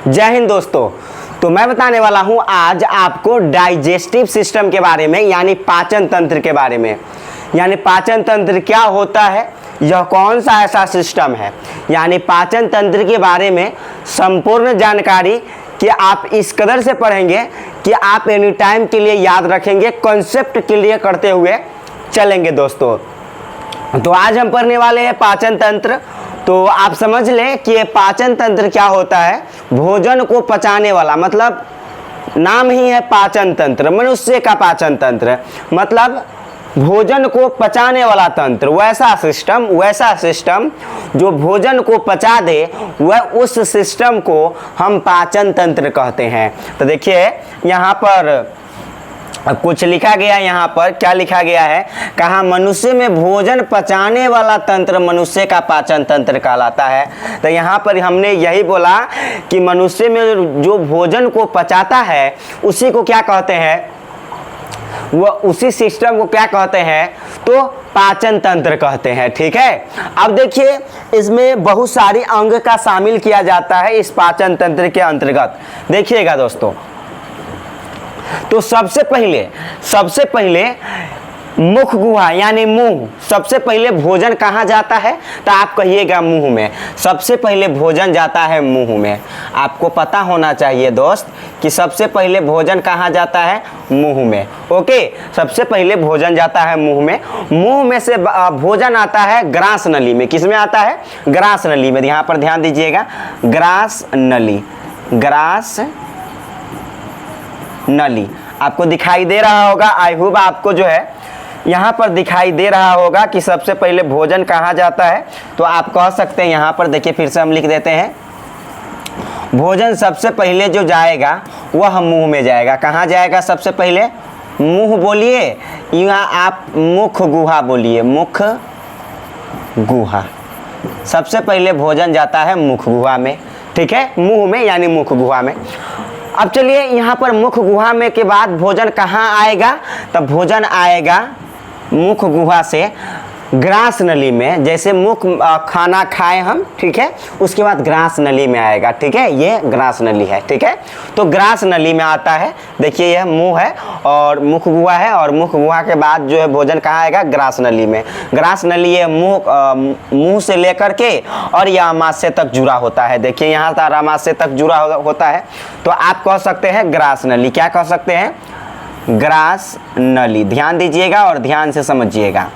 जय हिंद दोस्तों। तो मैं बताने वाला हूं आज आपको डाइजेस्टिव सिस्टम के बारे में, यानी पाचन तंत्र के बारे में। यानी पाचन तंत्र क्या होता है, यह कौन सा ऐसा सिस्टम है, यानी पाचन तंत्र के बारे में संपूर्ण जानकारी कि आप इस कदर से पढ़ेंगे कि आप एनी टाइम के लिए याद रखेंगे, कॉन्सेप्ट क्लियर करते हुए चलेंगे दोस्तों। तो आज हम पढ़ने वाले हैं पाचन तंत्र। तो आप समझ लें कि ये पाचन तंत्र क्या होता है। भोजन को पचाने वाला, मतलब नाम ही है पाचन तंत्र, मनुष्य का पाचन तंत्र मतलब भोजन को पचाने वाला तंत्र। वैसा सिस्टम जो भोजन को पचा दे, वह उस सिस्टम को हम पाचन तंत्र कहते हैं। तो देखिए यहाँ पर कुछ लिखा गया, यहाँ पर क्या लिखा गया है, कहा मनुष्य में भोजन पचाने वाला तंत्र मनुष्य का पाचन तंत्र कहलाता है। तो यहाँ पर हमने यही बोला कि मनुष्य में जो भोजन को पचाता है उसी को क्या कहते हैं, वह उसी सिस्टम को क्या कहते हैं, तो पाचन तंत्र कहते हैं। ठीक है। अब देखिए इसमें बहुत सारी अंग का शामिल किया जाता है इस पाचन तंत्र के अंतर्गत। देखिएगा दोस्तों, तो सबसे पहले मुख गुहा यानी मुंह। सबसे पहले भोजन कहाँ जाता है, तो आप कहिएगा मुंह में। सबसे पहले भोजन जाता है मुंह में। आपको पता होना चाहिए दोस्त कि सबसे पहले भोजन कहाँ जाता है, मुंह में। ओके, सबसे पहले भोजन जाता है मुंह में। मुंह में से भोजन आता है ग्रास नली में। किस में आता है, ग्रास नली में। यहाँ पर ध्यान दीजिएगा, ग्रास नली आपको दिखाई दे रहा होगा। आई होप आपको जो है यहाँ पर दिखाई दे रहा होगा कि सबसे पहले भोजन कहाँ जाता है। तो आप कह सकते हैं, यहाँ पर देखिए फिर से हम लिख देते हैं, भोजन सबसे पहले जो जाएगा वह मुंह में जाएगा। कहाँ जाएगा सबसे पहले, मुंह बोलिए, यहाँ आप मुख गुहा बोलिए, मुख गुहा। सबसे पहले भोजन जाता है मुख गुहा में। ठीक है, मुंह में यानी मुख गुहा में। अब चलिए यहाँ पर मुख गुहा में के बाद भोजन कहाँ आएगा, तब भोजन आएगा मुख गुहा से ग्रास नली में। जैसे मुख खाना खाए हम, ठीक है, उसके बाद ग्रास नली में आएगा। ठीक है, ये ग्रास नली है। ठीक है, तो ग्रास नली में आता है। देखिए यह मुंह है और मुख गुहा है, और मुख गुहा के बाद जो है भोजन कहाँ आएगा, ग्रास नली में। ग्रास नली ये मुंह से लेकर के और यह अमाशय तक जुड़ा होता है। देखिए यहाँ तक अमाशय तक जुड़ा होता है। तो आप कह सकते हैं ग्रास नली। क्या कह सकते हैं, ग्रास नली। ध्यान दीजिएगा और ध्यान से समझिएगा,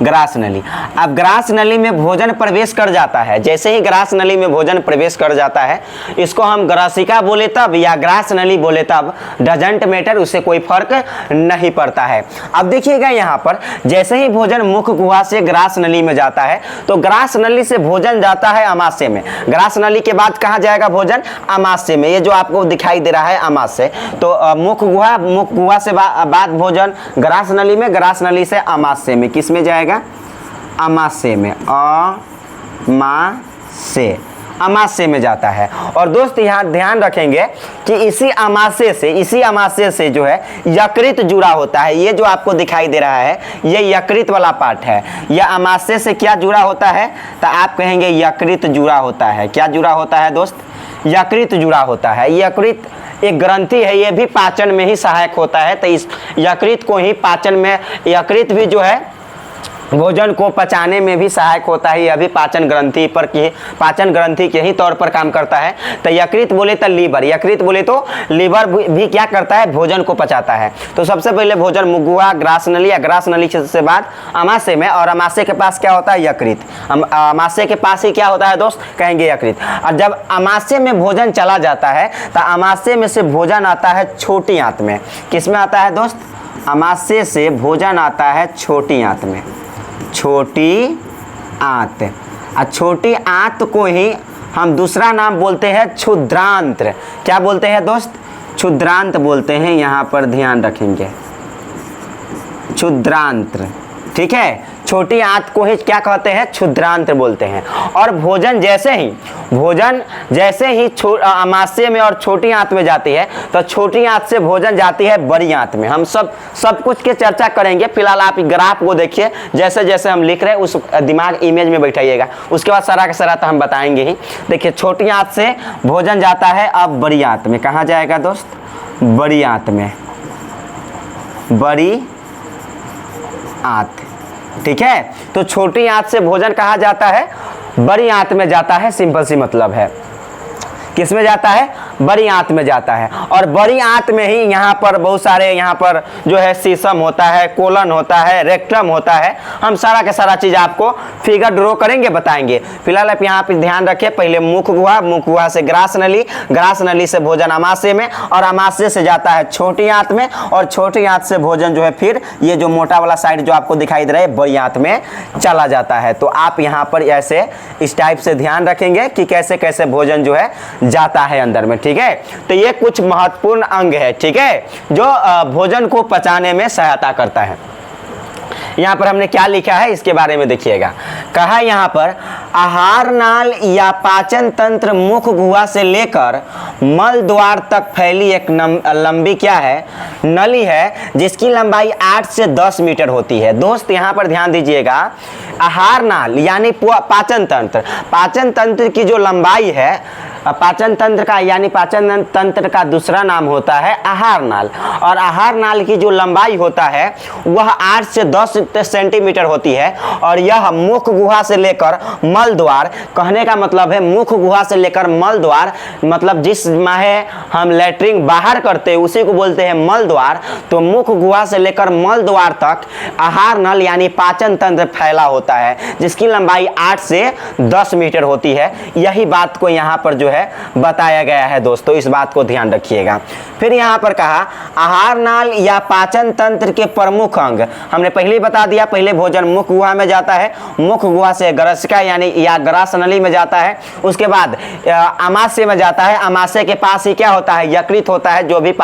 ग्रास नली। अब ग्रास नली में भोजन प्रवेश कर जाता है। जैसे ही ग्रास नली में भोजन प्रवेश कर जाता है, इसको हम ग्रासिका बोले तब या ग्रास नली बोले तब, डजंट मैटर, उससे कोई फर्क नहीं पड़ता है। अब देखिएगा यहाँ पर जैसे ही भोजन मुख गुहा से ग्रास नली में जाता है, तो ग्रास नली से भोजन जाता है अमाशय में। ग्रास नली के बाद कहाँ जाएगा भोजन, अमाशय में। ये जो आपको दिखाई दे रहा है अमाशय, तो मुख गुहा से बाद भोजन ग्रास नली में, ग्रास नली से अमाशय में। किस में जाएगा, अमाशय में। अमाशय में जाता है। और दोस्त यहाँ ध्यान रखेंगे कि इसी अमाशय से जो है यकृत जुड़ा होता है। ये जो आपको दिखाई दे रहा है, ये यकृत वाला पार्ट है। यह अमाशय से क्या जुड़ा होता है, तो आप कहेंगे यकृत जुड़ा होता है। क्या जुड़ा होता है दोस्त, यकृत जुड़ा होता है। यकृत एक ग्रंथि है, ये भी पाचन में ही सहायक होता है। तो इस यकृत को ही पाचन में, यकृत भी जो है भोजन को पचाने में भी सहायक होता है। यह भी पाचन ग्रंथि के ही तौर पर काम करता है। तो यकृत बोले तो लीवर, यकृत बोले तो लीवर भी क्या करता है, भोजन को पचाता है। तो सबसे पहले भोजन मुख गुहा, ग्रास नली या ग्रास नली से बाद अमाशय में, और अमाशय के पास क्या होता है, यकृत। अमाशय के पास ही क्या होता है दोस्त, कहेंगे यकृत। और जब अमाशय में भोजन चला जाता है, तो अमाशय में से भोजन आता है छोटी आंत में। किस में आता है दोस्त, अमाशय से भोजन आता है छोटी आंत में, छोटी आंत। और छोटी आंत को ही हम दूसरा नाम बोलते हैं क्षुद्रांत्र। क्या बोलते हैं दोस्त, क्षुद्रांत बोलते हैं। यहाँ पर ध्यान रखेंगे, क्षुद्रांत्र। ठीक है, छोटी आंत को ही क्या कहते हैं, क्षुद्रांत्र बोलते हैं। और भोजन जैसे ही अमाशय में और छोटी आंत में जाती है तो छोटी आंत से भोजन जाती है बड़ी आंत में। हम सब कुछ की चर्चा करेंगे, फिलहाल आप ग्राफ को देखिए, जैसे जैसे हम लिख रहे हैं उस दिमाग इमेज में बैठाइएगा, उसके बाद सारा का सारा तो हम बताएंगे ही। देखिए छोटी आंत से भोजन जाता है अब बड़ी आंत में, कहाँ जाएगा दोस्त, बड़ी आंत में, बड़ी आंत, ठीक है। तो छोटी आंत से भोजन कहाँ जाता है, बड़ी आंत में जाता है, सिंपल सी मतलब है। किस में जाता है, बड़ी आंत में जाता है। और बड़ी आंत में ही यहाँ पर बहुत सारे यहाँ पर जो है सीसम होता है, कोलन होता है, रेक्टम होता है। हम सारा का सारा चीज़ आपको फिगर ड्रॉ करेंगे, बताएंगे। फिलहाल आप यहाँ पे ध्यान रखें, पहले मुख गुहा से ग्रास नली से भोजन अमाशय में, और अमाशय से जाता है छोटी आंत में, और छोटी आंत से भोजन जो है फिर ये जो मोटा वाला साइड जो आपको दिखाई दे रहा है बड़ी आंत में चला जाता है। तो आप यहाँ पर ऐसे इस टाइप से ध्यान रखेंगे कि कैसे कैसे भोजन जो है जाता है अंदर में, ठीक है। तो ये कुछ महत्वपूर्ण अंग है, ठीक है, जो भोजन को पचाने में सहायता करता है। यहाँ पर हमने क्या लिखा है इसके बारे में देखिएगा। कहा यहाँ पर आहार नाल या पाचन तंत्र मुख गुहा से लेकर मल द्वार तक फैली एक लंबी क्या है, नली है, जिसकी लंबाई 8 से 10 मीटर होती है। दोस्त यहाँ पर ध्यान दीजिएगा, आहार नाल यानी पाचन तंत्र की जो लंबाई है, पाचन तंत्र का यानी पाचन तंत्र का दूसरा नाम होता है आहार नाल, और आहार नाल की जो लंबाई होता है वह 8 से 10 सेंटीमीटर होती है। और यह मुख गुहा से लेकर मल द्वार, कहने का मतलब है मुख गुहा से लेकर मल द्वार, मतलब जिस माहे हम लैट्रिन बाहर करते हैं उसी को बोलते हैं मल द्वार। तो मुख गुहा से लेकर मल द्वार तक आहार नल यानी पाचन तंत्र फैला होता है, जिसकी लंबाई 8 से 10 मीटर होती है। यही बात को यहाँ पर जो है बताया गया है दोस्तों, इस बात को ध्यान रखिएगा। फिर यहाँ पर कहा आहार नाल या पाचन तंत्र के प्रमुख अंग, हमने पहले बता दिया, पहले भोजन मुख गुहा में जाता है, मुख गुहा से ग्रसिका यानी या ग्रास नली में जाता है, उसके बाद अमाशय में जाता है, अमाशय के पास ही क्या होता है, यकृत होता है, जो भी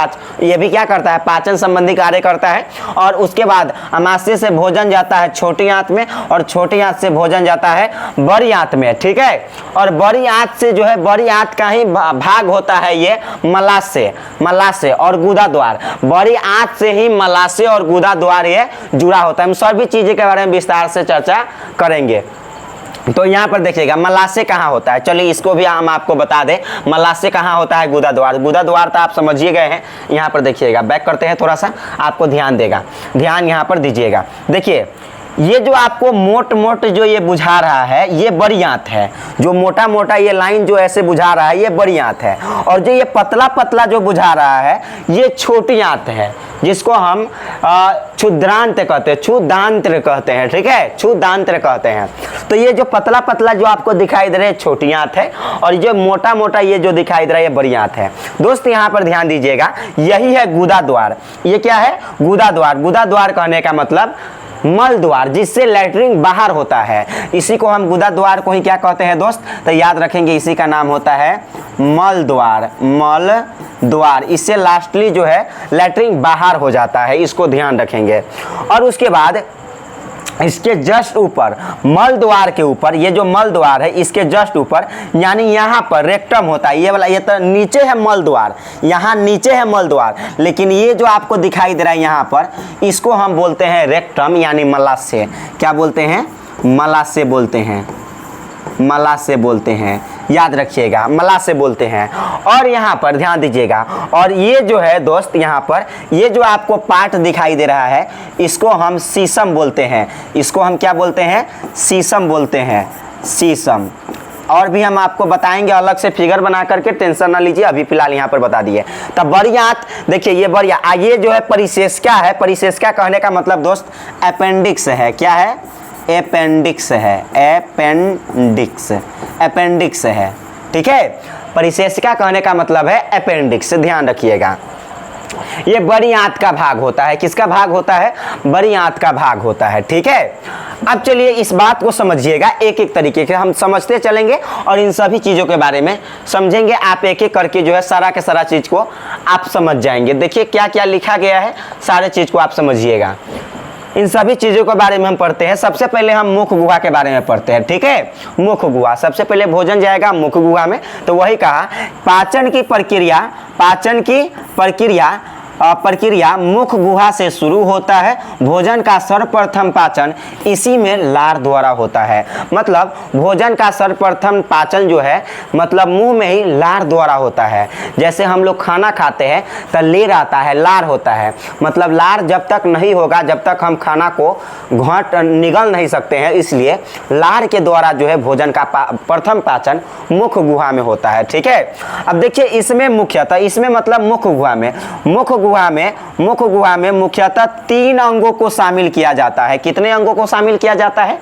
ये भी क्या करता है, पाचन संबंधी कार्य करता है। और उसके बाद अमाशय से भोजन जाता है छोटी आंत में, और छोटी आंत से भोजन जाता है बड़ी आंत में, ठीक है। और बड़ी आंत से जो है, बड़ी आंत का ही भाग होता है ये मलाशय और गुदा द्वार। बड़ी आंत से ही मलाशय और गुदा द्वार ये जुड़ा होता है। हम सभी चीजें के बारे में विस्तार से चर्चा करेंगे। तो यहाँ पर देखिएगा मलाशय कहाँ होता है, चलिए इसको भी हम आपको बता दें। मलाशय कहाँ होता है, गुदा द्वार तो आप समझिए गए हैं। यहाँ पर देखिएगा, बैक करते हैं थोड़ा सा, आपको ध्यान यहाँ पर दीजिएगा। देखिए ये जो आपको मोट जो ये बुझा रहा है ये बड़ी आंत है, जो मोटा ये लाइन जो ऐसे बुझा रहा है ये बड़ी आंत है, और जो ये पतला जो बुझा रहा है ये छोटी आंत है, जिसको हम क्षुद्रांत कहते हैं, क्षुदांत्र कहते हैं, ठीक है, क्षुदांत्र कहते हैं। तो ये जो पतला जो आपको दिखाई दे रहा है छोटी आंत है, और जो मोटा ये जो दिखाई दे रहा है ये बड़ी आंत है। दोस्त यहाँ पर ध्यान दीजिएगा, यही है गुदा द्वार। ये क्या है, गुदा द्वार कहने का मतलब मल द्वार, जिससे लैट्रिन बाहर होता है, इसी को हम गुदा द्वार को ही क्या कहते हैं दोस्त, तो याद रखेंगे इसी का नाम होता है मल द्वार। इससे लास्टली जो है लैट्रिन बाहर हो जाता है, इसको ध्यान रखेंगे। और उसके बाद इसके जस्ट ऊपर मल द्वार के ऊपर, ये जो मल द्वार है इसके जस्ट ऊपर यानी यहाँ पर रेक्टम होता है, ये वाला, ये तो नीचे है मल द्वार, यहाँ नीचे है मल द्वार, लेकिन ये जो आपको दिखाई दे रहा है यहाँ पर, इसको हम बोलते हैं रेक्टम यानी मलाशय। क्या बोलते हैं, मलाशय बोलते हैं, याद रखिएगा मलाशय बोलते हैं। और यहाँ पर ध्यान दीजिएगा, और ये जो है दोस्त यहाँ पर ये जो आपको पार्ट दिखाई दे रहा है इसको हम सीसम बोलते हैं, इसको हम क्या बोलते हैं, सीसम बोलते हैं, सीसम। और भी हम आपको बताएंगे अलग से फिगर बना करके, टेंशन ना लीजिए, अभी फिलहाल यहाँ पर बता दिए। तब बड़ी आंत देखिए, ये बड़ी ये जो है परिशेषिका है, परिशेषिका कहने का मतलब दोस्त अपेंडिक्स है। क्या है, अपेंडिक्स है, ठीक है। परिशेषिका कहने का मतलब है अपेंडिक्स, ध्यान रखिएगा। ये बड़ी आंत का भाग होता है, किसका भाग होता है, बड़ी आंत का भाग होता है, ठीक है। अब चलिए इस बात को समझिएगा, एक एक तरीके से हम समझते चलेंगे और इन सभी चीज़ों के बारे में समझेंगे। आप एक एक करके जो है सारा के सारा चीज़ को आप समझ जाएंगे। देखिए क्या क्या लिखा गया है, सारे चीज़ को आप समझिएगा। इन सभी चीज़ों के बारे में हम पढ़ते हैं। सबसे पहले हम मुख गुहा के बारे में पढ़ते हैं, ठीक है। मुख गुहा, सबसे पहले भोजन जाएगा मुख गुहा में। तो वही कहा पाचन की प्रक्रिया मुख गुहा से शुरू होता है। भोजन का सर्वप्रथम पाचन इसी में लार द्वारा होता है। मतलब भोजन का सर्वप्रथम पाचन जो है मतलब मुंह में ही लार द्वारा होता है। जैसे हम लोग खाना खाते हैं तो लेर आता है, लार होता है। मतलब लार जब तक नहीं होगा, जब तक हम खाना को घोंट निगल नहीं सकते हैं, इसलिए लार के द्वारा जो है भोजन का प्रथम पाचन मुख गुहा में होता है, ठीक है। अब देखिए इसमें मुख्यतः, इसमें मतलब मुख गुहा में मुख्यतः 3 अंगों को शामिल किया जाता है। कितने अंगों को शामिल किया जाता है?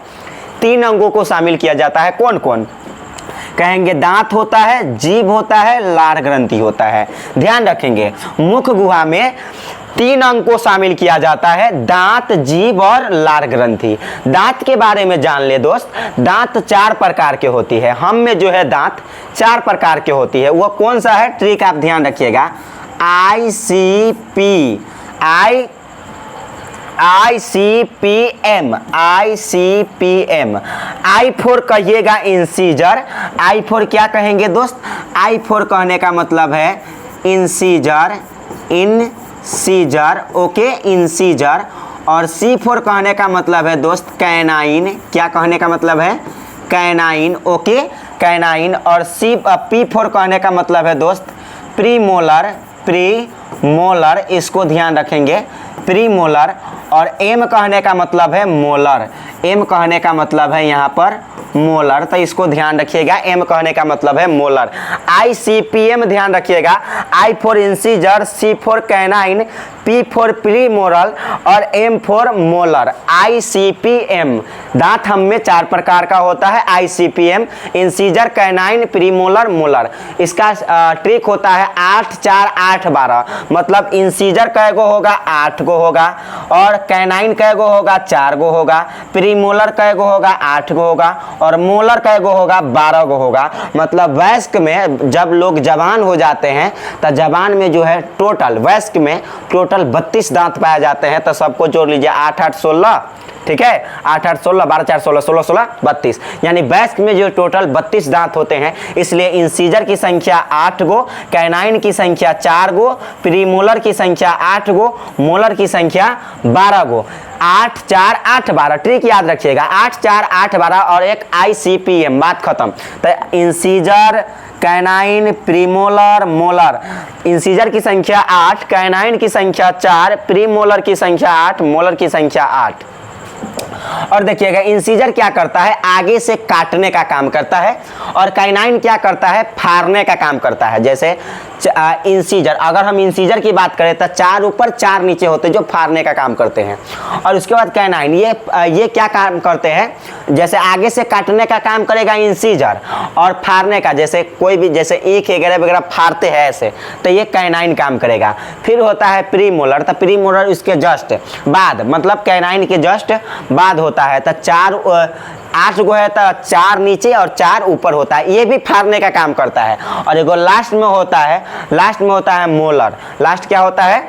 3 अंगों को शामिल किया जाता है। कौन कौन? कहेंगे दांत होता है, जीभ होता है, लार ग्रंथि होता है। ध्यान रखेंगे मुख गुहा में 3 अंग को शामिल किया जाता है, दांत, जीभ और लार ग्रंथि। दांत के बारे में जान ले दोस्त। दांत 4 प्रकार के होती है। हम में जो है दांत 4 प्रकार के होती है। वो कौन सा है? ट्रिक आप ध्यान रखिएगा। ICPM। आई फोर कहिएगा इंसीजर। आई फोर क्या कहेंगे दोस्त? आई फोर कहने का मतलब है इंसीजर, ओके, इंसीजर। और C4 कहने का मतलब है दोस्त कैनाइन। क्या कहने का मतलब है? Canine, okay, canine. और P4 कहने का मतलब है दोस्त प्रीमोलर, इसको ध्यान रखेंगे, प्रीमोलर। और M कहने का मतलब है मोलर। M कहने का मतलब है यहाँ पर मोलर, तो इसको ध्यान रखिएगा। M कहने का मतलब है मोलर। ICPM ध्यान रखिएगा। I for incisor, C for canine, P for premolar और M फॉर मोलर। ICPM दांत हम में 4 प्रकार का होता है। ICPM incisor, canine, premolar, molar. इसका ट्रिक होता है 8 4 8 12। मतलब इंसीजर कैगो होगा? 8 गो होगा। और कैनाइन कैगो होगा? 4 गो होगा। प्रीमोलर कैगो होगा? 8 गो होगा। और मोलर कैगो होगा? 12 गो होगा। मतलब वयस्क में जब लोग जवान हो जाते हैं तो जवान में जो है टोटल वयस्क में टोटल 32 दांत पाए जाते हैं। तो सबको जोड़ लीजिए, 8 8 16, ठीक है, 8 8 16, 12 4 16, 16 16 32। यानी वयस्क में जो टोटल 32 दांत होते हैं। इसलिए इंसीजर की संख्या 8 गो, कैनाइन की संख्या 4 गो, प्रीमोलर की संख्या 8 गो, मोलर की संख्या 12 गो। 8 4 8 12 ट्रिक याद रखिएगा। 8 4 8 12 और एक ICPM, बात खत्म। तो incisor, canine, premolar, molar. Incisor की संख्या 8, कैनाइन की संख्या 4, प्रीमोलर की संख्या 8, मोलर की संख्या 8। और देखिएगा इंसीजर क्या करता है? आगे से काटने का काम करता है। और कैनाइन क्या करता है? फाड़ने का काम करता है। जैसे इंसीजर, अगर हम इंसीजर की बात करें तो 4 ऊपर 4 नीचे होते हैं जो फाड़ने का काम करते हैं। और उसके बाद कैनाइन ये क्या काम करते हैं? जैसे आगे से काटने का काम करेगा इंसीजर, और फाड़ने का, जैसे कोई भी जैसे ईख वगैरह वगैरह फाड़ते हैं ऐसे, तो ये कैनाइन काम करेगा। फिर होता है प्रीमोलर। तो प्रीमोलर इसके जस्ट बाद, मतलब कैनाइन के जस्ट बाद होता है। तो 8 गो है तो 4 नीचे और 4 ऊपर होता है। ये भी फाड़ने का काम करता है। और एगो लास्ट में होता है मोलर। लास्ट क्या होता है?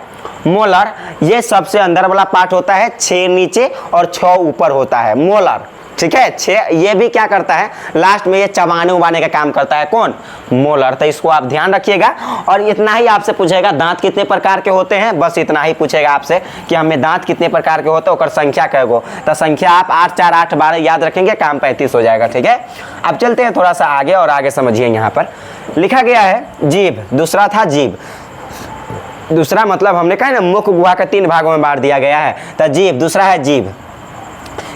मोलर। ये सबसे अंदर वाला पार्ट होता है, 6 नीचे और 6 ऊपर होता है, मोलर, ठीक है। 6 ये भी क्या करता है? लास्ट में ये चबाने उबाने का काम करता है। कौन? मोलर। तो इसको आप ध्यान रखिएगा। और इतना ही आपसे पूछेगा दांत कितने प्रकार के होते हैं, बस इतना ही पूछेगा आपसे कि हमें दांत कितने प्रकार के होते हैं और संख्या कैगो। तो संख्या आप 8 4 8 12 याद रखेंगे, काम 35 हो जाएगा, ठीक है। अब चलते हैं थोड़ा सा आगे, और आगे समझिए। यहाँ पर लिखा गया है जीभ। दूसरा था जीभ। दूसरा मतलब हमने कहा ना मुख गुहा के 3 भागों में बांट दिया गया है। तो जीभ, दूसरा है जीभ।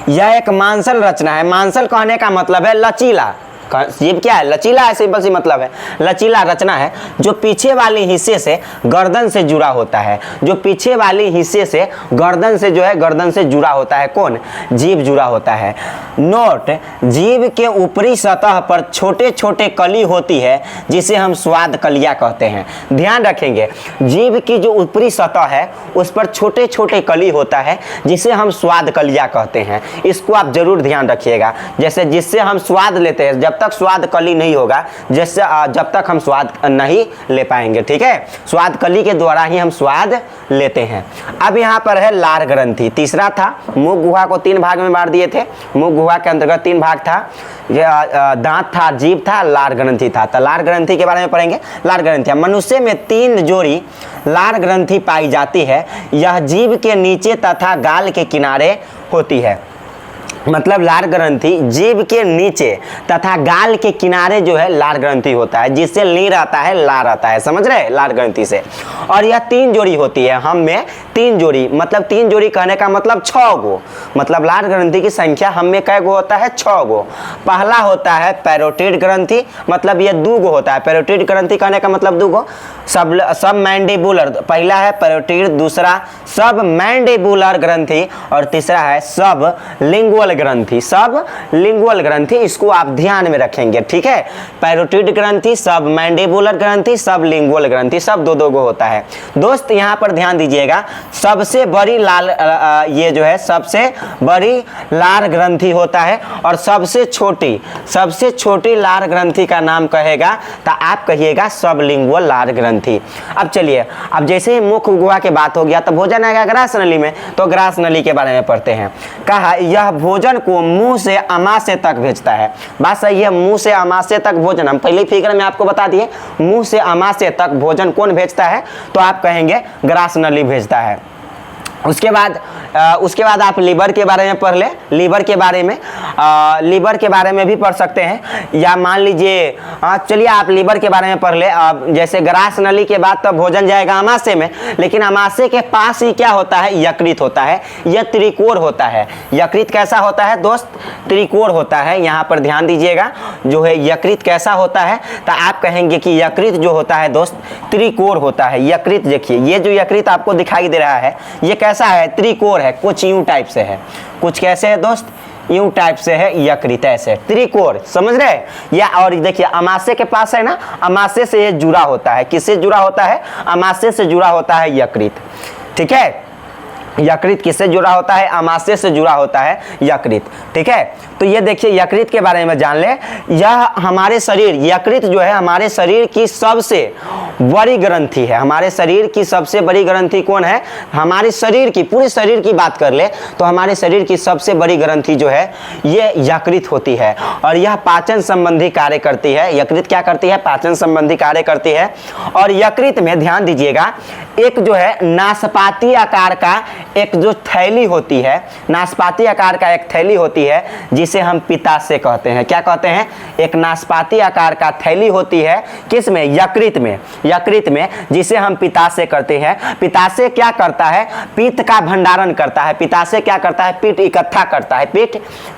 यह एक मांसल रचना है। मांसल कहने का मतलब है लचीला। जीभ क्या है? लचीला है, सिंपल सी मतलब है। लचीला रचना है जो पीछे वाले हिस्से से गर्दन से जुड़ा होता है। जो पीछे वाले हिस्से से गर्दन से जो है गर्दन से जुड़ा होता है। कौन? जीभ जुड़ा होता है। नोट, जीभ के ऊपरी सतह पर छोटे छोटे कली होती है जिसे हम स्वाद कलियां कहते हैं। ध्यान रखेंगे, जीभ की जो ऊपरी सतह है उस पर छोटे छोटे कली होता है जिसे हम स्वाद कलियां कहते हैं। इसको आप जरूर ध्यान रखिएगा। जैसे जिससे हम स्वाद लेते हैं, जब तक स्वाद कली नहीं होगा, जैसे जब तक हम स्वाद नहीं ले पाएंगे। ठीक है, स्वाद कली के द्वारा ही हम स्वाद लेते हैं। अब यहाँ पर है लार ग्रंथि। तीसरा था, मुख गुहा को 3 भाग में बांट दिए थे। मुख गुहा के अंतर्गत 3 भाग था, दांत था, जीभ था, लार ग्रंथि था। तो लार ग्रंथि के बारे में पढ़ेंगे। लार ग्रंथि, मनुष्य में 3 जोड़ी लार ग्रंथि पाई जाती है। यह जीभ के नीचे तथा गाल के किनारे होती है। मतलब लार ग्रंथि जीभ के नीचे तथा गाल के किनारे जो है लार ग्रंथि होता है, जिससे लीर आता है, लार आता है। समझ रहे, लार ग्रंथि से। और यह 3 जोड़ी होती है। हम में 3 जोड़ी, मतलब 3 जोड़ी कहने का मतलब 6 गो। मतलब लार ग्रंथि की संख्या हम में कै गो होता है? 6 गो। पहला होता है पैरोटिड ग्रंथि, मतलब ये 2 गो होता है। पैरोटिड ग्रंथि कहने का मतलब 2 गो। सब मैंडिबुलर, पहला है पैरोटिड, दूसरा सब मैंडिबुलर ग्रंथि और तीसरा है सब लिंगुअल ग्रंथि। सब लिंगुअल ग्रंथि, इसको आप ध्यान में रखेंगे। ठीक है, पैरोटिड ग्रंथि, सब मैंडिबुलर ग्रंथि, सब लिंगुअल ग्रंथि, सब 2-2 गो होता है। दोस्त यहाँ पर ध्यान दीजिएगा, सबसे बड़ी ये जो है सबसे बड़ी लार ग्रंथि होता है और सबसे छोटी लार ग्रंथि का नाम कहेगा तो आप कहिएगा सबलिंगुअल लार ग्रंथि। अब चलिए, अब जैसे ही मुख गुहा की बात हो गया तो भोजन आएगा ग्रास नली में, तो ग्रास नली के बारे में पढ़ते हैं। कहा यह भोजन को मुंह से अमाशय तक भेजता है। बात सही है, मुंह से अमाशय तक भोजन, हम पहले फिगर में आपको बता दिए, मुंह से अमाशय तक भोजन कौन भेजता है? तो आप कहेंगे ग्रास नली भेजता है। उसके बाद आप लीवर के बारे में पढ़ ले। लीवर के बारे में भी पढ़ सकते हैं, या मान लीजिए चलिए आप लीवर के बारे में पढ़ ले। जैसे ग्रास नली के बाद तो भोजन जाएगा अमाशय में, लेकिन अमाशय के पास ही क्या होता है? यकृत होता है। यह त्रिकोण होता है। यकृत कैसा होता है दोस्त? त्रिकोण होता है। यहाँ पर ध्यान दीजिएगा, जो है यकृत कैसा होता है? तो आप कहेंगे कि यकृत जो होता है दोस्त त्रिकोण होता है। यकृत देखिए, ये जो यकृत आपको दिखाई दे रहा है ये कैसा है? त्रिकोण है। कुछ यूं टाइप से है, कुछ कैसे है दोस्त? यूं टाइप से है यकृत, ऐसे त्रिकोण। समझ रहे? या और देखिए अमाशय के पास है ना, अमाशय से ये जुड़ा होता है। किससे जुड़ा होता है? अमाशय से जुड़ा होता है यकृत। ठीक है, यकृत किससे जुड़ा होता है? अमाशय से जुड़ा होता है यकृत। ठीक है, तो ये देखिए यकृत के बारे में जान ले। यह हमारे शरीर, यकृत जो है हमारे शरीर की सबसे बड़ी ग्रंथि है। हमारे शरीर की सबसे बड़ी ग्रंथि कौन है? हमारे शरीर की, पूरे शरीर की बात कर ले तो हमारे शरीर की सबसे बड़ी ग्रंथि जो है ये यकृत होती है। और यह पाचन संबंधी कार्य करती है। यकृत क्या करती है? पाचन संबंधी कार्य करती है। और यकृत में ध्यान दीजिएगा, एक जो है नाशपाती आकार का एक जो थैली होती है, नाशपाती आकार का एक थैली होती है जिसे हम पित्ताशय कहते हैं। क्या कहते हैं? एक नाशपाती आकार का थैली होती है, किस में? यकृत में। यकृत में, जिसे हम पित्ताशय करते हैं। पित्ताशय क्या करता है? पित्त का भंडारण करता है। पित्ताशय क्या करता है? पित्त इकट्ठा करता है।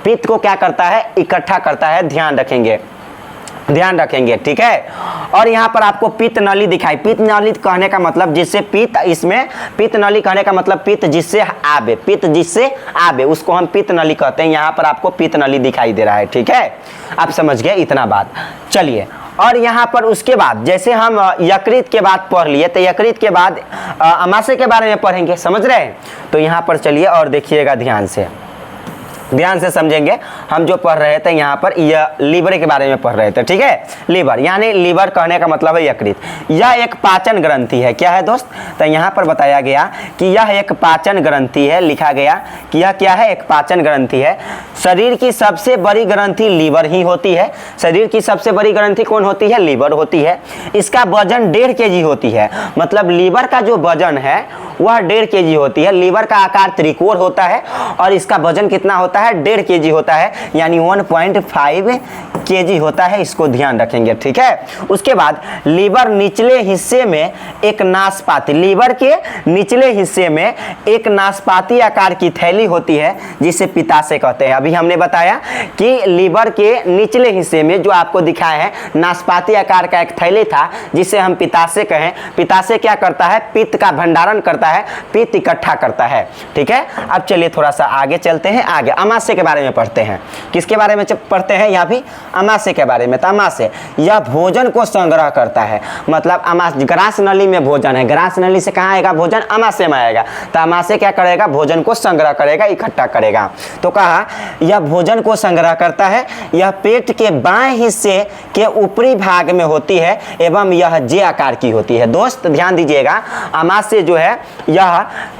पित्त को क्या करता है? इकट्ठा करता है। ध्यान रखेंगे। ठीक है, और यहाँ पर आपको पित्त नली दिखाई। पित्त नली कहने का मतलब जिससे पित्त, इसमें पित्त नली कहने का मतलब पित्त जिससे आवे, पित्त जिससे आवे उसको हम पित्त नली कहते हैं। यहाँ पर आपको पित्त नली दिखाई दे रहा है। ठीक है, आप समझ गए इतना बात। चलिए, और यहाँ पर उसके बाद जैसे हम यकृत के बाद पढ़ लिए तो यकृत के बाद अमाशय के बारे में पढ़ेंगे। समझ रहे हैं? तो यहाँ पर चलिए और देखिएगा, ध्यान से समझेंगे। हम जो पढ़ रहे थे यहाँ पर यह लीवर के बारे में पढ़ रहे थे। ठीक है, लीवर यानी लीवर कहने का मतलब है यकृत। यह एक पाचन ग्रंथि है। क्या है दोस्त? तो यहाँ पर बताया गया कि यह एक पाचन ग्रंथि है। लिखा गया कि यह क्या है? एक पाचन ग्रंथि है। शरीर की सबसे बड़ी ग्रंथि लीवर ही होती है। शरीर की सबसे बड़ी ग्रंथि कौन होती है? लीवर होती है। इसका वजन 1.5 kg होती है। मतलब लीवर का जो वजन है वह 1.5 kg होती है। लीवर का आकार त्रिकोण होता है और इसका वजन कितना होता है? 1.5 kg होता है, यानी 1.5 kg होता है। इसको ध्यान रखेंगे। ठीक है, उसके बाद लीवर निचले हिस्से में एक नाशपाती, लीवर के निचले हिस्से में एक नाशपाती आकार की थैली होती है जिसे पित्ताशय कहते हैं। अभी हमने बताया कि लीवर के निचले हिस्से में जो आपको दिखाया है नाशपाती आकार का एक थैली था जिसे हम पित्ताशय कहें। पित्ताशय क्या करता है? पित्त का भंडारण करता है, पित्त इकट्ठा करता है। ठीक है, अब चलिए थोड़ा सा आगे चलते हैं। आगे अमाशय के बारे में पढ़ते हैं। किसके बारे में पढ़ते हैं? यहाँ भी अमाशय के बारे में। तो अमाशय यह भोजन को संग्रह करता है, मतलब अमाशय ग्रास नली में भोजन है, ग्रास नली से कहाँ आएगा भोजन? अमाशय में आएगा। तो अमाशय क्या करेगा? भोजन को संग्रह करेगा, इकट्ठा करेगा। तो कहा यह भोजन को संग्रह करता है, यह पेट के बाएं हिस्से के ऊपरी भाग में होती है एवं यह जे आकार की होती है। दोस्त ध्यान दीजिएगा, अमाशय जो है यह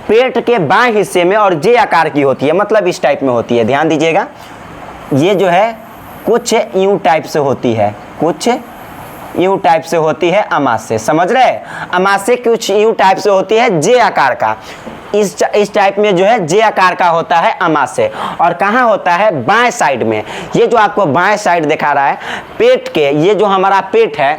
पेट के बाएं हिस्से में और जे आकार की होती है, मतलब इस टाइप में होती है। ध्यान दीजिएगा, ये जो है कुछ यूं टाइप से होती है, कुछ यूं टाइप से होती है अमाशय। समझ रहे? अमाशय कुछ यूं टाइप से होती है जे आकार का, इस टाइप में जो है जे आकार का होता है अमाशय। और कहाँ होता है? बाएं साइड में। ये जो आपको बाएं साइड दिखा रहा है पेट के, ये जो हमारा पेट है,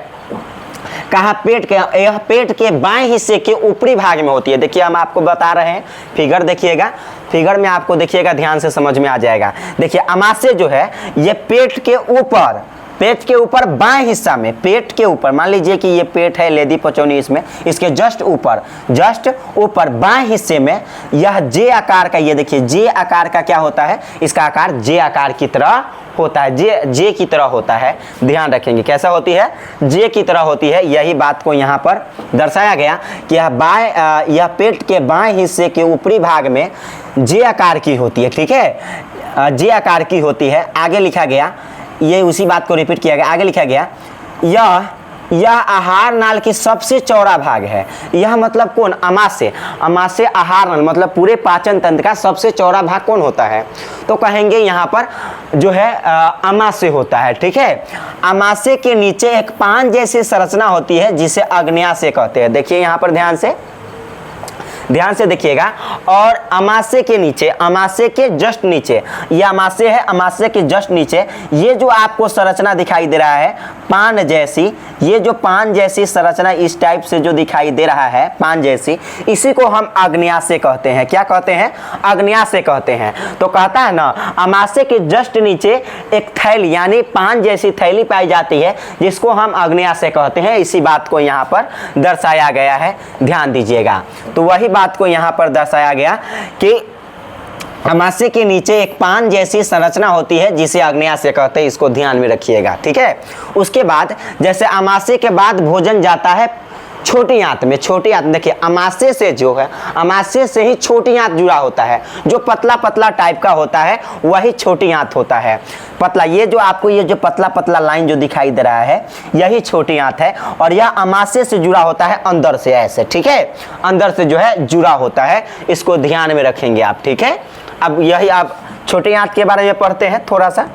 कहाँ? पेट के, यह पेट के बाएं हिस्से के ऊपरी भाग में होती है। देखिए हम आपको बता रहे हैं, फिगर देखिएगा, फिगर में आपको देखिएगा, ध्यान से समझ में आ जाएगा। देखिए अमाशय जो है ये पेट के ऊपर, पेट के ऊपर बाएं हिस्सा में, पेट के ऊपर, मान लीजिए कि ये पेट है, लेदी पचौनी इसमें, इसके जस्ट ऊपर बाएं हिस्से में यह जे आकार का, ये देखिए जे आकार का क्या होता है? इसका आकार जे आकार की तरह होता है, जे की तरह होता है। ध्यान रखेंगे कैसा होती है? जे की तरह होती है। यही बात को यहाँ पर दर्शाया गया कि यह पेट के बाएं हिस्से के ऊपरी भाग में जे आकार की होती है। ठीक है, जे आकार की होती है। आगे लिखा गया, ये उसी बात को रिपीट किया गया। आगे लिखा गया यह आहार नाल की सबसे चौड़ा भाग है। यह मतलब कौन? अमाशय। अमाशय आहार नाल मतलब पूरे पाचन तंत्र का सबसे चौड़ा भाग कौन होता है? तो कहेंगे यहाँ पर जो है अमाशय होता है। ठीक है, अमाशय के नीचे एक पान जैसी संरचना होती है जिसे अग्न्याशय कहते हैं। देखिए यहाँ पर ध्यान से देखिएगा। और अमाशय के नीचे, अमाशय के जस्ट नीचे, ये अमाशय है, अमाशय के जस्ट नीचे ये जो आपको संरचना दिखाई दे रहा है पान जैसी, ये जो पान जैसी संरचना इस टाइप से जो दिखाई दे रहा है पान जैसी, इसी को हम अग्न्याशय कहते हैं। क्या कहते हैं? अग्न्याशय कहते हैं। तो कहता है ना, अमाशय के जस्ट नीचे एक थैली यानी पान जैसी थैली पाई जाती है जिसको हम अग्न्याशय कहते हैं। इसी बात को यहाँ पर दर्शाया गया है, ध्यान दीजिएगा। तो वही बात को यहाँ पर दर्शाया गया कि अमाशय के नीचे एक पान जैसी संरचना होती है जिसे अग्न्याशय कहते हैं। इसको ध्यान में रखिएगा। ठीक है, उसके बाद जैसे अमाशय के बाद भोजन जाता है छोटी आंत में। छोटी आंत देखिए, अमाशय से जो है, अमाशय से ही छोटी आंत जुड़ा होता है, जो पतला पतला टाइप का होता है वही छोटी आंत होता है। पतला, ये जो आपको ये जो पतला पतला लाइन जो दिखाई दे रहा है यही छोटी आंत है। और यह अमाशय से जुड़ा होता है अंदर से, ऐसे। ठीक है, अंदर से जो है जुड़ा होता है। इसको ध्यान में रखेंगे आप। ठीक है, अब यही आप छोटी आंत के बारे में पढ़ते हैं थोड़ा सा,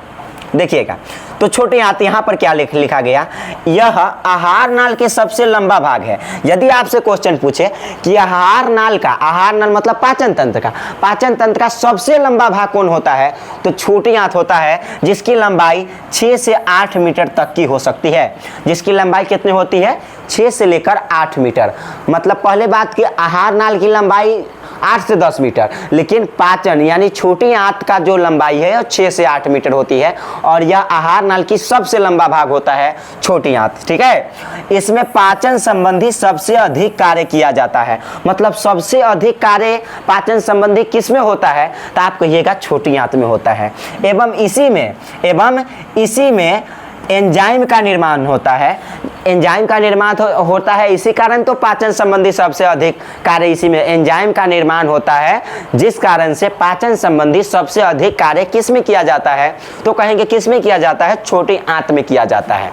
देखिएगा। तो छोटी आंत यहाँ पर क्या लिखा गया? यह आहार नाल के सबसे लंबा भाग है। यदि आपसे क्वेश्चन पूछे कि आहार नाल का, आहार नाल मतलब पाचन तंत्र का, पाचन तंत्र का सबसे लंबा भाग कौन होता है? तो छोटी आंत होता है, जिसकी लंबाई 6 से 8 मीटर तक की हो सकती है। जिसकी लंबाई कितनी होती है? 6 से लेकर 8 मीटर। मतलब पहले बात की आहार नाल की लंबाई 8 से 10 मीटर, लेकिन पाचन यानी छोटी आंत का जो लंबाई है वो 6 से 8 मीटर होती है। और यह आहार नाल की सबसे लंबा भाग होता है छोटी आंत। ठीक है, इसमें पाचन संबंधी सबसे अधिक कार्य किया जाता है। मतलब सबसे अधिक कार्य पाचन संबंधी किस में होता है? तो आप कहिएगा छोटी आंत में होता है। एवं इसी में एंजाइम का निर्माण होता है। एंजाइम का निर्माण होता है, इसी कारण तो पाचन संबंधी सबसे अधिक कार्य इसी में एंजाइम का निर्माण होता है, जिस कारण से पाचन संबंधी सबसे अधिक कार्य किस में किया जाता है? तो कहेंगे किस में किया जाता है? छोटी आंत में किया जाता है।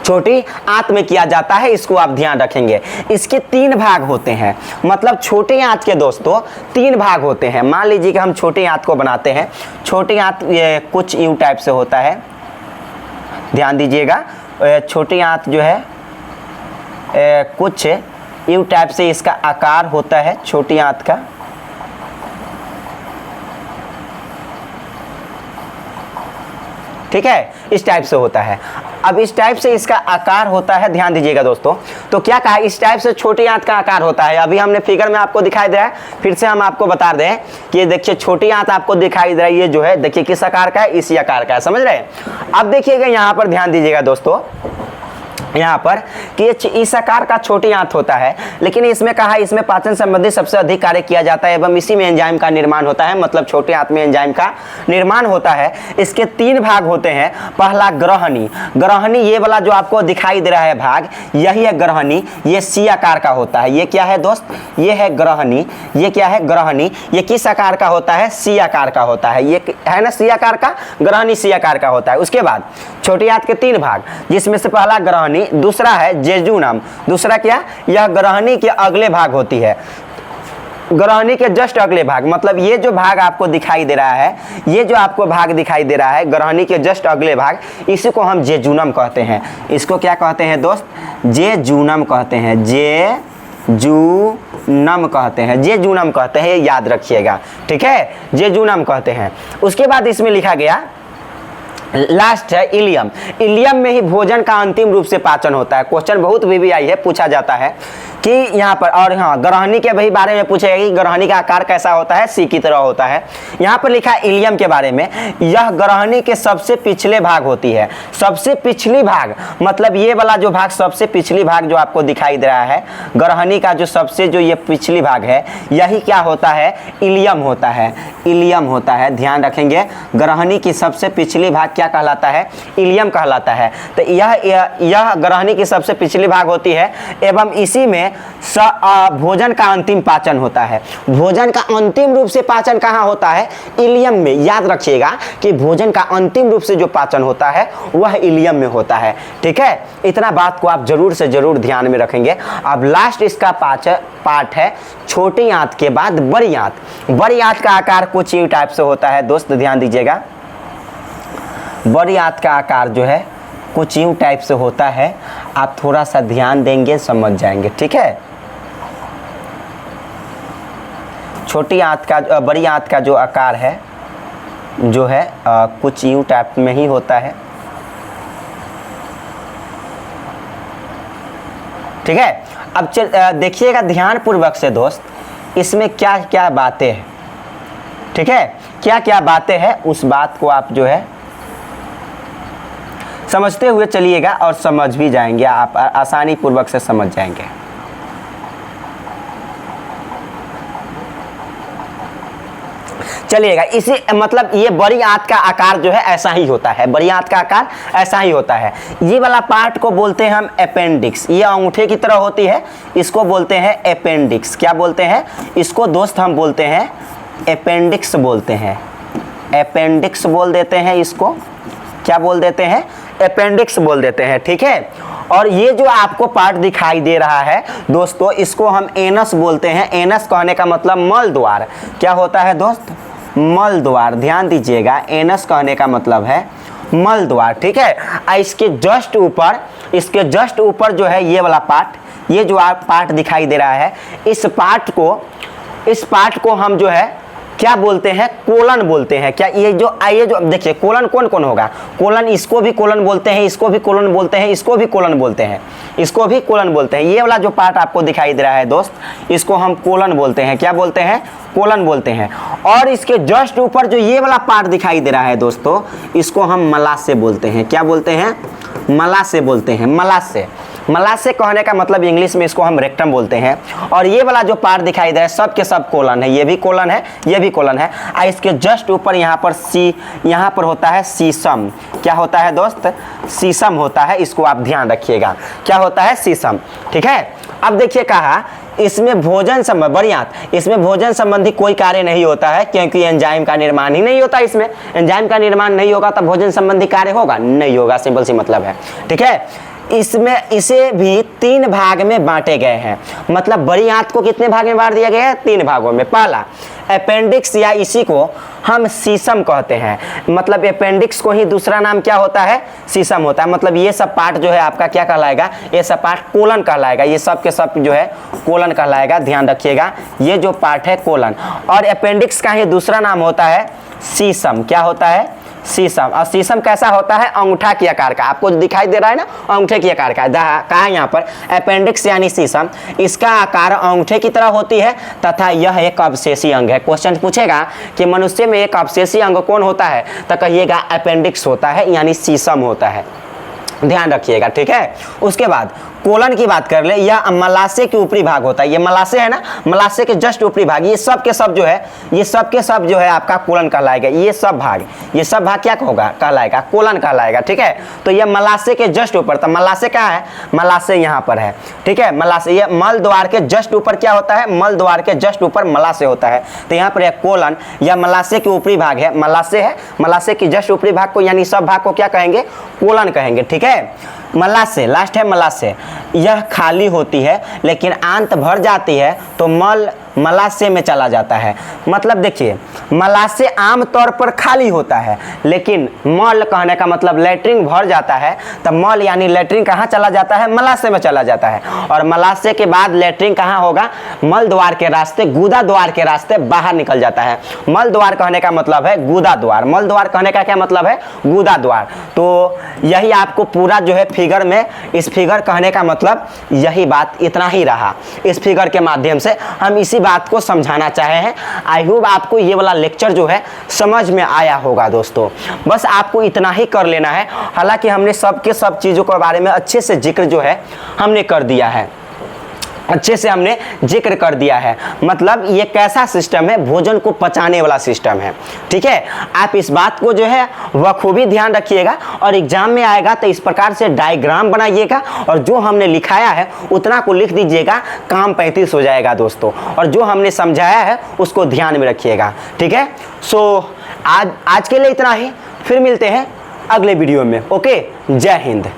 छोटी आंत में किया जाता है, इसको आप ध्यान रखेंगे। इसके 3 भाग होते हैं, मतलब छोटी आंत के दोस्तों 3 भाग होते हैं। मान लीजिए कि हम छोटी आंत को बनाते हैं। छोटी आंत ये कुछ यूं टाइप से होता है, ध्यान दीजिएगा। छोटी आंत जो है कुछ यू टाइप से इसका आकार होता है छोटी आंत का। ठीक है, इस टाइप से होता है। अब इस टाइप से इसका आकार होता है, ध्यान दीजिएगा दोस्तों। तो क्या कहा? इस टाइप से छोटी आंत का आकार होता है। अभी हमने फिगर में आपको दिखाई दे रहा है, फिर से हम आपको बता दें कि देखिए छोटी आंत आपको दिखाई दे रहा है, ये जो है देखिए किस आकार का है? इसी आकार का है, समझ रहे हैं? अब देखिएगा यहाँ पर ध्यान दीजिएगा दोस्तों, यहाँ पर कि इस आकार का छोटी आंत होता है, लेकिन इसमें कहा इसमें पाचन संबंधी सबसे अधिक कार्य किया जाता है एवं इसी में एंजाइम का निर्माण होता है, मतलब छोटे आंत में एंजाइम का निर्माण होता है। इसके 3 भाग होते हैं। पहला ग्रहणी, ग्रहणी ये वाला जो आपको दिखाई दे रहा है भाग, यही है ग्रहणी। ये सी आकार का होता है। ये क्या है दोस्त? ये है ग्रहणी। ये क्या है? ग्रहणी। ये किस आकार का होता है? सी आकार का होता है। ये है ना सी आकार का, ग्रहणी सी आकार का होता है। उसके बाद छोटी आंत के 3 भाग, जिसमें से पहला ग्रहणी, दूसरा है जेजुनम, दूसरा क्या? यह ग्रहणी के अगले भाग होती है, ग्रहणी के जस्ट अगले भाग, मतलब ये जो भाग आपको दिखाई दे रहा है, ये जो आपको भाग दिखाई दे रहा है ग्रहणी के जस्ट अगले भाग, इसी को हम जेजुनम कहते हैं। इसको क्या कहते हैं दोस्त? जेजुनम कहते हैं। जेजुनम कहते हैं, जेजुनम कहते हैं, ये याद रखिएगा, ठीक है? जेजुनम कहते हैं। उसके बाद इसमें लिखा गया लास्ट है इलियम। इलियम में ही भोजन का अंतिम रूप से पाचन होता है। क्वेश्चन बहुत भी आई है, पूछा जाता है कि यहाँ पर, और हाँ ग्रहणी के भी बारे में पूछेगा कि ग्रहणी का आकार कैसा होता है? सी की तरह होता है। यहाँ पर लिखा है इलियम के बारे में, यह ग्रहणी के सबसे पिछले भाग होती है। सबसे पिछली भाग मतलब ये वाला जो भाग, सबसे पिछली भाग जो आपको दिखाई दे रहा है ग्रहणी का, जो सबसे जो ये पिछली भाग है, यही क्या होता है? इलियम होता है। इलियम होता है, ध्यान रखेंगे। ग्रहणी की सबसे पिछली भाग क्या कहलाता है? इलियम कहलाता है। तो यह ग्रहणी की सबसे पिछली भाग होती है एवं इसी में भोजन का अंतिम पाचन होता है। भोजन का अंतिम रूप से पाचन कहाँ होता है? इलियम में। याद रखिएगा कि भोजन का अंतिम रूप से जो पाचन होता है वह इलियम में होता है, ठीक है? इतना बात को आप जरूर से जरूर ध्यान में रखेंगे। अब लास्ट इसका पार्ट है छोटी आंत के बाद बड़ी आंत। बड़ी आंत का आकार कुछ इस टाइप से होता है दोस्त, ध्यान दीजिएगा। बड़ी आंत का आकार जो है कुछ यूं टाइप से होता है। आप थोड़ा सा ध्यान देंगे समझ जाएंगे, ठीक है? छोटी आंत का, बड़ी आंत का जो आकार है जो है कुछ यूं टाइप में ही होता है, ठीक है? अब देखिएगा ध्यान पूर्वक से दोस्त, इसमें क्या क्या बातें हैं, ठीक है? क्या क्या बातें हैं उस बात को आप जो है समझते हुए चलिएगा और समझ भी जाएंगे, आप आसानी पूर्वक से समझ जाएंगे। चलिएगा, इसी मतलब ये बड़ी आंत का आकार जो है ऐसा ही होता है। बड़ी आंत का आकार ऐसा ही होता है। ये वाला पार्ट को बोलते हैं हम अपेंडिक्स। ये अंगूठे की तरह होती है, इसको बोलते हैं अपेंडिक्स। क्या बोलते हैं इसको दोस्त? हम बोलते हैं अपेंडिक्स बोलते हैं। अपेंडिक्स बोल देते हैं इसको। क्या बोल देते हैं? अपेंडिक्स बोल देते हैं, ठीक है? और ये जो आपको पार्ट दिखाई दे रहा है दोस्तों, इसको हम एनस बोलते हैं। एनस कहने का मतलब मल द्वार। क्या होता है दोस्त? मल द्वार। ध्यान दीजिएगा, एनस कहने का मतलब है मल द्वार, ठीक है? इसके जस्ट ऊपर जो है ये वाला पार्ट, ये जो आप पार्ट दिखाई दे रहा है, इस पार्ट को हम जो है क्या बोलते हैं? कोलन बोलते हैं। क्या ये जो देखिए, कोलन कौन कौन होगा? कोलन, इसको भी कोलन बोलते हैं, इसको भी कोलन बोलते हैं, इसको भी कोलन बोलते हैं, इसको भी कोलन बोलते हैं। ये वाला जो पार्ट आपको दिखाई दे रहा है दोस्त, इसको हम कोलन बोलते हैं। क्या बोलते हैं? कोलन बोलते हैं। और इसके जस्ट ऊपर जो ये वाला पार्ट दिखाई दे रहा है दोस्तों, इसको हम मलाशय बोलते हैं। क्या बोलते हैं? मलाशय बोलते हैं। मलाशय, मलाशय कहने का मतलब इंग्लिश में इसको हम रेक्टम बोलते हैं। और ये वाला जो पार्ट दिखाई दे रहा है सब के सब कोलन है। ये भी कोलन है, ये भी कोलन है। और इसके जस्ट ऊपर यहाँ पर होता है सीसम। क्या होता है दोस्त? सीसम होता है। इसको आप ध्यान रखिएगा, क्या होता है? सीसम, ठीक है? अब देखिए, कहा इसमें भोजन संबंधी, बड़ी आंत, इसमें भोजन संबंधी कोई कार्य नहीं होता है, क्योंकि एंजाइम का निर्माण ही नहीं होता। इसमें एंजाइम का निर्माण नहीं होगा तो भोजन संबंधी कार्य होगा? नहीं होगा, सिंपल सी मतलब है, ठीक है? इसे भी 3 भाग में बांटे गए हैं। मतलब बड़ी आंत को कितने भाग में बांट दिया गया है? 3 भागों में। पहला अपेंडिक्स, या इसी को हम सीसम कहते हैं। मतलब अपेंडिक्स को ही दूसरा नाम क्या होता है? सीसम होता है। मतलब ये सब पार्ट जो है आपका क्या कहलाएगा? ये सब पार्ट कोलन कहलाएगा। ये सब के सब जो है कोलन कहलाएगा। ध्यान रखिएगा, ये जो पार्ट है कोलन। और अपेंडिक्स का ही दूसरा नाम होता है सीसम। क्या होता है? सीसम। और सीसम कैसा होता है? अंगूठा की आकार का। आपको जो दिखाई दे रहा है ना, अंगूठे की आकार का। कहा यहाँ पर अपेंडिक्स यानी सीसम, इसका आकार अंगूठे की तरह होती है तथा यह एक अवशेषी अंग है। क्वेश्चन पूछेगा कि मनुष्य में एक अवशेषी अंग कौन होता है, तो कहिएगा अपेंडिक्स होता है, यानी सीसम होता है। ध्यान रखिएगा, ठीक है। उसके बाद कोलन की बात कर ले, यह मलाशय के ऊपरी भाग होता है, ये मलाशय है ना, मलाशय के जस्ट ऊपरी भाग, ये सब के सब जो है, ये सब के सब जो है आपका कोलन कहलाएगा। ये सब भाग क्या होगा, कहलाएगा कोलन कहलाएगा, ठीक है। तो ये मलाशय के जस्ट ऊपर, तो मलाशय कहाँ है, मलाशय यहाँ पर है, ठीक है। मलाशय ये मल द्वार के जस्ट ऊपर क्या होता है, मल द्वार के जस्ट ऊपर मलाशय होता है। तो यहाँ पर कोलन या मलाशय के ऊपरी भाग है, मलाशय है, मलाशय के जस्ट ऊपरी भाग को यानी सब भाग को क्या कहेंगे, कोलन कहेंगे, ठीक है। मलाशय लास्ट है, मलाशय यह खाली होती है लेकिन अंत भर जाती है तो मलाशय में चला जाता है। मतलब देखिए, मलाशय आमतौर पर खाली होता है, लेकिन मल कहने का मतलब लैट्रिन भर जाता है, तब मल यानी लैट्रिन कहाँ चला जाता है, मलाशय में चला जाता है। और मलाशय के बाद लैट्रिन कहाँ होगा, मल द्वार के रास्ते, गुदा द्वार के रास्ते बाहर निकल जाता है। मल द्वार कहने का मतलब है गुदा द्वार, मल द्वार कहने का क्या मतलब है, गुदा द्वार। तो यही आपको पूरा जो है फिगर में, इस फिगर कहने का मतलब यही बात, इतना ही रहा। इस फिगर के माध्यम से हम इसी बात को समझाना चाहे हैं। आई होप आपको ये वाला लेक्चर जो है समझ में आया होगा दोस्तों। बस आपको इतना ही कर लेना है। हालांकि हमने सब चीज़ों के बारे में अच्छे से जिक्र जो है हमने कर दिया है, अच्छे से हमने जिक्र कर दिया है। मतलब ये कैसा सिस्टम है, भोजन को पचाने वाला सिस्टम है, ठीक है। आप इस बात को जो है बखूबी ध्यान रखिएगा और एग्जाम में आएगा तो इस प्रकार से डायग्राम बनाइएगा और जो हमने लिखाया है उतना को लिख दीजिएगा, काम 35 हो जाएगा दोस्तों। और जो हमने समझाया है उसको ध्यान में रखिएगा, ठीक है। सो आज के लिए इतना ही, फिर मिलते हैं अगले वीडियो में। ओके, जय हिंद।